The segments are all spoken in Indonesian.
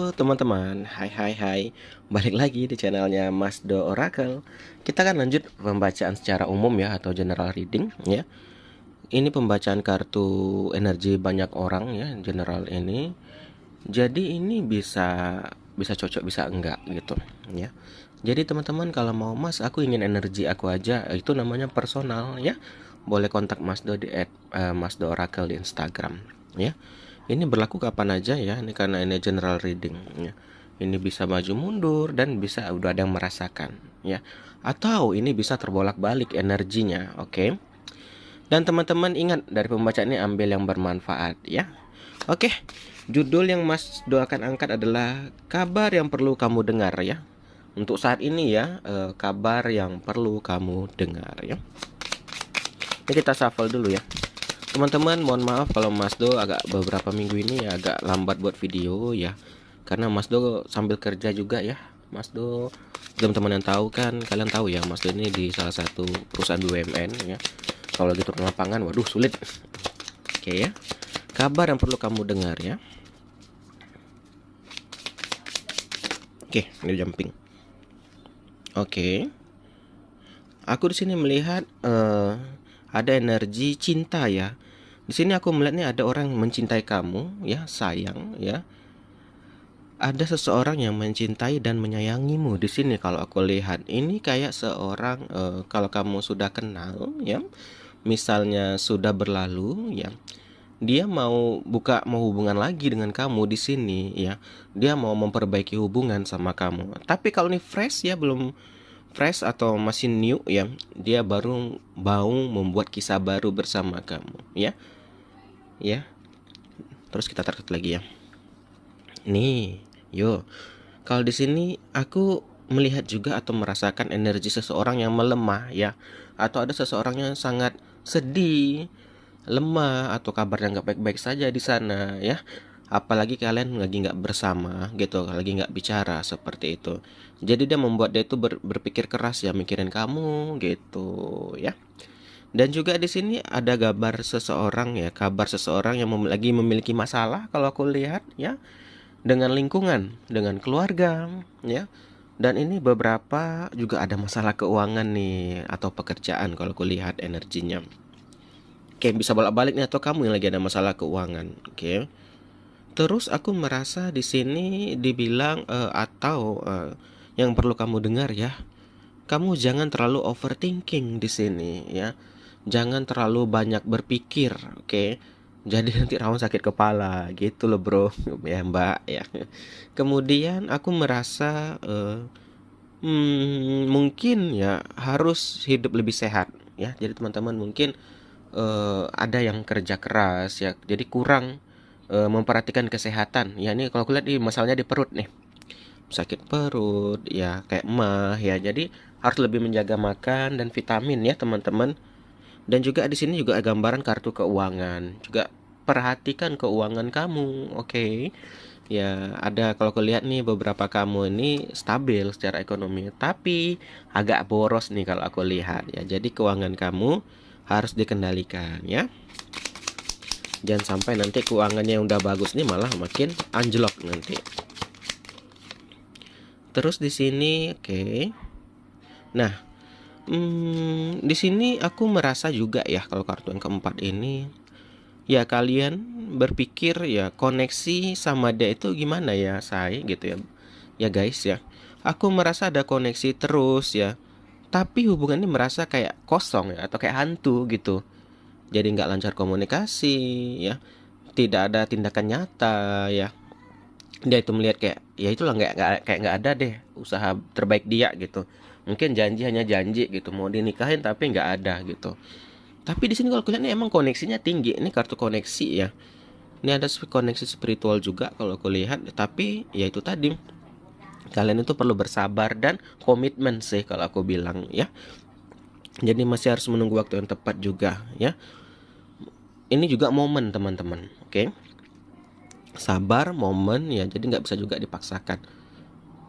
Halo teman-teman, hai. Balik lagi di channelnya Mas Do Oracle. Kita akan lanjut pembacaan secara umum ya, atau general reading ya. Ini pembacaan kartu energi banyak orang ya, general ini. Jadi ini bisa bisa cocok, bisa enggak gitu ya. Jadi teman-teman, kalau mau Mas, aku ingin energi aku aja, itu namanya personal ya. Boleh kontak Mas Do di Mas Do Oracle di Instagram ya. Ini berlaku kapan aja ya, ini karena ini general reading ya. Ini bisa maju mundur dan bisa udah ada yang merasakan ya. Atau ini bisa terbolak-balik energinya, oke? Dan teman-teman ingat, dari pembacaan ini ambil yang bermanfaat ya. Oke. Judul yang Mas doakan angkat adalah kabar yang perlu kamu dengar ya. Untuk saat ini ya, kabar yang perlu kamu dengar ya. Ini kita shuffle dulu ya. Teman-teman, mohon maaf kalau Mas Do agak beberapa minggu ini ya agak lambat buat video ya. Karena Mas Do sambil kerja juga ya. Mas Do, teman-teman yang tahu kan, kalian tahu ya, Mas Do ini di salah satu perusahaan BUMN ya. Kalau lagi turun lapangan, waduh sulit. Oke ya. Kabar yang perlu kamu dengar ya. Oke, ini jumping. Oke. Aku di sini melihat ada energi cinta ya. Di sini aku melihat nih ada orang mencintai kamu ya, sayang ya. Ada seseorang yang mencintai dan menyayangimu di sini. Kalau aku lihat ini kayak seorang kalau kamu sudah kenal ya, misalnya sudah berlalu ya, dia mau hubungan lagi dengan kamu di sini ya. Dia mau memperbaiki hubungan sama kamu. Tapi kalau ini fresh ya, belum fresh atau masih new ya, dia baru mau membuat kisah baru bersama kamu ya. Ya. Terus kita tarik lagi ya. Nih, yo. Kalau di sini aku melihat juga atau merasakan energi seseorang yang melemah ya, atau ada seseorang yang sangat sedih, lemah, atau kabarnya nggak baik-baik saja di sana ya. Apalagi kalian lagi nggak bersama gitu, lagi nggak bicara seperti itu. Jadi dia membuat dia itu berpikir keras ya, mikirin kamu gitu ya. Dan juga di sini ada gambar seseorang ya, kabar seseorang yang lagi memiliki masalah kalau aku lihat ya, dengan lingkungan, dengan keluarga ya. Dan ini beberapa juga ada masalah keuangan nih, atau pekerjaan kalau aku lihat energinya. Oke, bisa bolak-balik nih, atau kamu yang lagi ada masalah keuangan. Oke. Terus aku merasa di sini dibilang yang perlu kamu dengar ya. Kamu jangan terlalu overthinking di sini ya. Jangan terlalu banyak berpikir, oke? Jadi nanti rawan sakit kepala gitu loh, Bro. Ya, Mbak ya. Kemudian aku merasa mungkin ya harus hidup lebih sehat ya. Jadi teman-teman mungkin ada yang kerja keras ya. Jadi kurang memperhatikan kesehatan. Ya, ini kalau aku lihat di masalahnya di perut nih. Sakit perut ya, kayak emah ya. Jadi harus lebih menjaga makan dan vitamin ya, teman-teman. Dan juga di sini juga ada gambaran kartu keuangan. Juga perhatikan keuangan kamu, oke? Ya, ada, kalau aku lihat nih beberapa kamu ini stabil secara ekonomi, tapi agak boros nih kalau aku lihat ya. Jadi keuangan kamu harus dikendalikan ya. Jangan sampai nanti keuangannya yang udah bagus nih malah makin anjlok nanti. Terus di sini, oke. Nah, di sini aku merasa juga ya, kalau kartu yang keempat ini, ya kalian berpikir ya, koneksi sama dia itu gimana ya, say gitu ya. Ya guys ya, aku merasa ada koneksi terus ya. Tapi hubungan ini merasa kayak kosong ya, atau kayak hantu gitu. Jadi nggak lancar komunikasi ya. Tidak ada tindakan nyata ya. Dia itu melihat kayak ya itulah, nggak ada deh usaha terbaik dia gitu. Mungkin janji hanya janji gitu, mau dinikahin tapi nggak ada gitu. Tapi di sini kalau kalian emang koneksinya tinggi, ini kartu koneksi ya. Ini ada koneksi spiritual juga kalau aku lihat, tapi ya itu tadi, kalian itu perlu bersabar dan komitmen sih kalau aku bilang ya. Jadi masih harus menunggu waktu yang tepat juga ya. Ini juga momen teman-teman, oke? Sabar, momen ya, jadi nggak bisa juga dipaksakan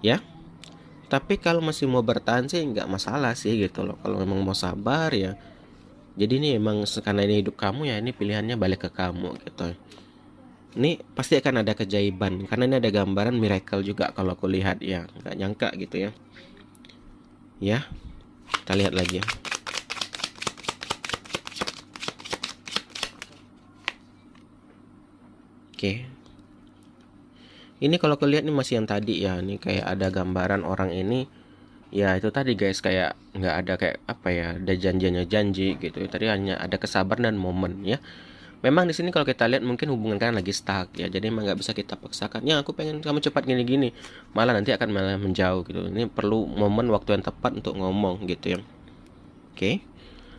ya. Tapi kalau masih mau bertahan sih nggak masalah sih gitu loh. Kalau memang mau sabar ya, jadi ini emang karena ini hidup kamu ya, ini pilihannya balik ke kamu gitu. Ini pasti akan ada keajaiban karena ini ada gambaran miracle juga kalau aku lihat ya, nggak nyangka gitu ya. Ya, kita lihat lagi ya. Oke. Ini kalau aku lihat nih masih yang tadi ya, ini kayak ada gambaran orang ini. Ya itu tadi guys, kayak nggak ada kayak apa ya, ada janjinya janji gitu. Tadi hanya ada kesabaran dan momen ya. Memang di sini kalau kita lihat mungkin hubungan kalian lagi stuck ya, jadi emang nggak bisa kita paksakan. Ya aku pengen kamu cepat gini-gini, malah nanti akan malah menjauh gitu. Ini perlu momen waktu yang tepat untuk ngomong gitu ya. Oke.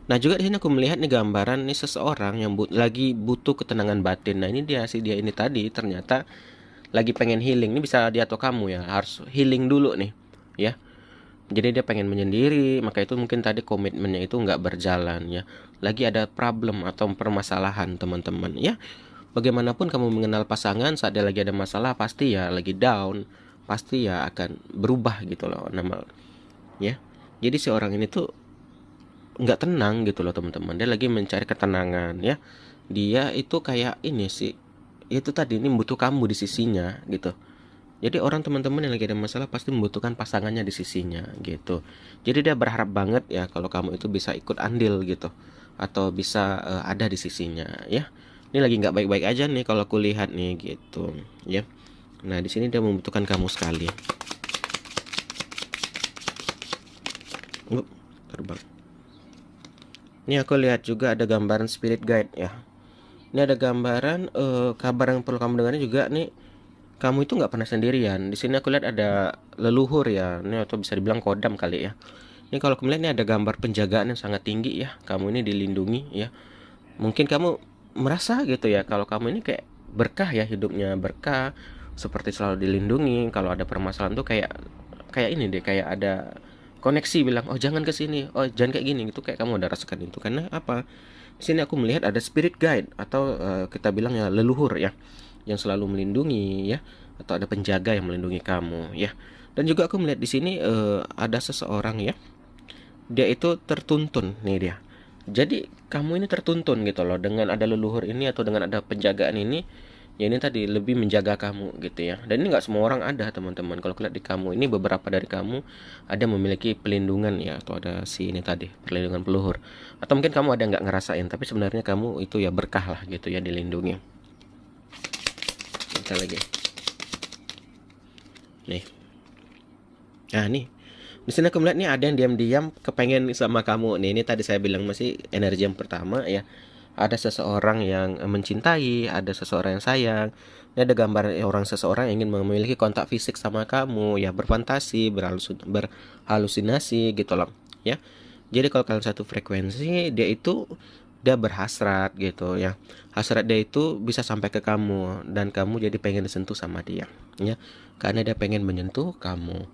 Nah juga di sini aku melihat nih gambaran nih seseorang yang lagi butuh ketenangan batin. Nah ini dia sih, dia ini tadi ternyata lagi pengen healing. Ini bisa dia atau kamu ya, harus healing dulu nih ya. Jadi dia pengen menyendiri, maka itu mungkin tadi komitmennya itu nggak berjalan ya. Lagi ada problem atau permasalahan teman-teman ya. Bagaimanapun kamu mengenal pasangan saat dia lagi ada masalah, pasti ya lagi down, pasti ya akan berubah gitu loh nama ya. Jadi si orang ini tuh nggak tenang gitu loh teman-teman. Dia lagi mencari ketenangan ya. Dia itu kayak ini sih, itu tadi ini butuh kamu di sisinya gitu. Jadi orang teman-teman yang lagi ada masalah pasti membutuhkan pasangannya di sisinya gitu. Jadi dia berharap banget ya kalau kamu itu bisa ikut andil gitu, atau bisa ada di sisinya ya. Ini lagi nggak baik-baik aja nih kalau aku lihat nih gitu ya. Nah di sini dia membutuhkan kamu sekali. Terbang. Ini aku lihat juga ada gambaran spirit guide ya. Ini ada gambaran kabar yang perlu kamu dengar juga nih. Kamu itu nggak pernah sendirian. Di sini aku lihat ada leluhur ya, ini atau bisa dibilang kodam kali ya. Ini kalau aku melihat ini ada gambar penjagaan yang sangat tinggi ya. Kamu ini dilindungi ya. Mungkin kamu merasa gitu ya, kalau kamu ini kayak berkah ya, hidupnya berkah, seperti selalu dilindungi. Kalau ada permasalahan tuh kayak kayak ini deh, kayak ada koneksi bilang, oh jangan ke sini, oh jangan kayak gini gitu, kayak kamu udah rasakan itu. Karena apa? Di sini aku melihat ada spirit guide atau kita bilang ya leluhur ya, yang selalu melindungi ya, atau ada penjaga yang melindungi kamu ya. Dan juga aku melihat di sini ada seseorang ya, dia itu tertuntun nih dia. Jadi kamu ini tertuntun gitu loh dengan ada leluhur ini atau dengan ada penjagaan ini. Ya ini tadi lebih menjaga kamu gitu ya. Dan ini nggak semua orang ada teman-teman. Kalau lihat di kamu ini beberapa dari kamu ada memiliki pelindungan ya, atau ada si ini tadi perlindungan peluhur. Atau mungkin kamu ada nggak ngerasain, tapi sebenarnya kamu itu ya berkah lah gitu ya, dilindungi. Kita lagi. Nih. Nah nih. Di sini aku melihat nih ada yang diam-diam kepengen sama kamu nih. Ini tadi saya bilang masih energi yang pertama ya. Ada seseorang yang mencintai, ada seseorang yang sayang. Ini ada gambar orang seseorang yang ingin memiliki kontak fisik sama kamu ya, berfantasi, berhalusinasi gitu loh ya. Jadi kalau kalian satu frekuensi, dia berhasrat gitu ya. Hasrat dia itu bisa sampai ke kamu dan kamu jadi pengen disentuh sama dia ya. Karena dia pengen menyentuh kamu.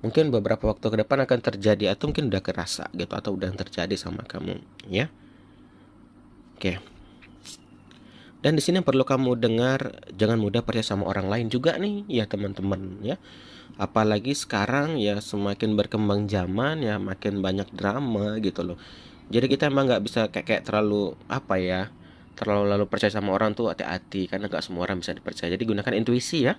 Mungkin beberapa waktu ke depan akan terjadi atau mungkin udah kerasa gitu atau udah terjadi sama kamu ya. Oke. Dan di sini perlu kamu dengar, jangan mudah percaya sama orang lain juga nih ya teman-teman ya. Apalagi sekarang ya semakin berkembang zaman ya, makin banyak drama gitu loh. Jadi kita emang nggak bisa kayak terlalu apa ya, terlalu lalu percaya sama orang tuh, hati-hati karena nggak semua orang bisa dipercaya. Jadi gunakan intuisi ya.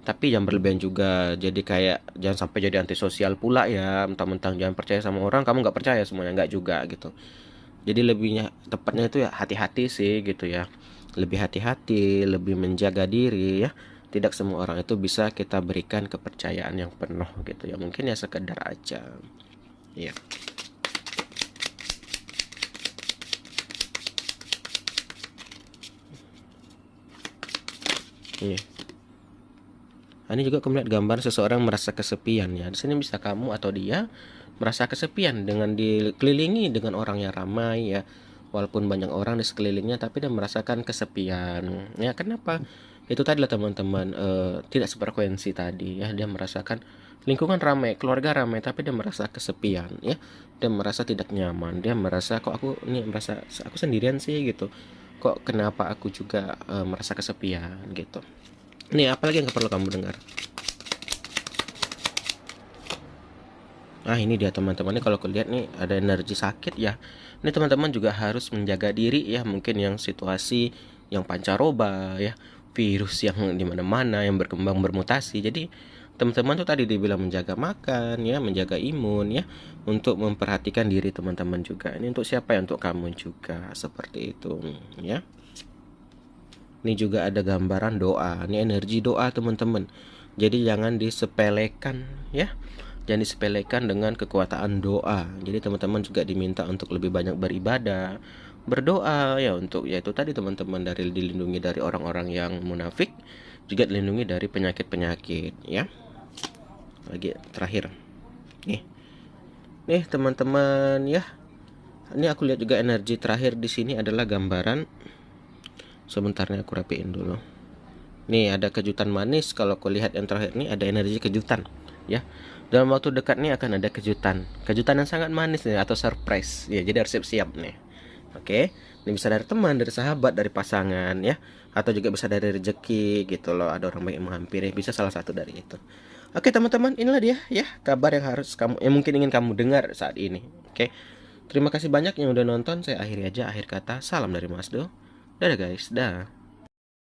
Tapi jangan berlebihan juga, jadi kayak jangan sampai jadi antisosial pula ya, mentang-mentang jangan percaya sama orang kamu nggak percaya semuanya, nggak juga gitu. Jadi lebihnya tepatnya itu ya hati-hati sih gitu ya, lebih hati-hati, lebih menjaga diri ya. Tidak semua orang itu bisa kita berikan kepercayaan yang penuh gitu ya, mungkin ya sekedar aja ya. Iya. Ini juga aku melihat gambar seseorang merasa kesepian ya. Di sini bisa kamu atau dia merasa kesepian dengan dikelilingi dengan orang yang ramai ya. Walaupun banyak orang di sekelilingnya, tapi dia merasakan kesepian. Ya kenapa? Itu tadi lah teman-teman, tidak sefrekuensi tadi ya. Dia merasakan lingkungan ramai, keluarga ramai, tapi dia merasa kesepian ya. Dia merasa tidak nyaman. Dia merasa kok aku ini merasa aku sendirian sih gitu. Kok kenapa aku juga merasa kesepian gitu. Nih, apalagi yang perlu kamu dengar? Nah, ini dia teman-teman. Ini kalau kulihat nih ada energi sakit ya. Ini teman-teman juga harus menjaga diri ya. Mungkin yang situasi yang pancaroba ya. virus yang di mana-mana yang berkembang bermutasi. Jadi teman-teman tuh tadi dibilang menjaga makan ya, menjaga imun ya, untuk memperhatikan diri teman-teman juga. Ini untuk siapa ya? Untuk kamu juga, seperti itu ya. Ini juga ada gambaran doa. Ini energi doa teman-teman. Jadi jangan disepelekan ya. Jangan disepelekan dengan kekuatan doa. Jadi teman-teman juga diminta untuk lebih banyak beribadah, berdoa ya, untuk yaitu tadi teman-teman, dari dilindungi dari orang-orang yang munafik, juga dilindungi dari penyakit-penyakit ya. Lagi terakhir. Nih teman-teman ya. Ini aku lihat juga energi terakhir di sini adalah gambaran. Sebentar nih aku rapiin dulu. Nih ada kejutan manis. Kalau aku lihat yang terakhir ini ada energi kejutan ya. Dalam waktu dekat nih akan ada kejutan yang sangat manis nih, atau surprise ya. Jadi harus siap-siap nih. Oke, ini bisa dari teman, dari sahabat, dari pasangan ya, atau juga bisa dari rezeki gitu loh. Ada orang baik yang menghampiri, bisa salah satu dari itu. Oke teman-teman, inilah dia ya kabar yang harus kamu, yang mungkin ingin kamu dengar saat ini. Oke, terima kasih banyak yang udah nonton. Saya akhiri aja, akhir kata, salam dari Mas Do. Dadah guys, dah.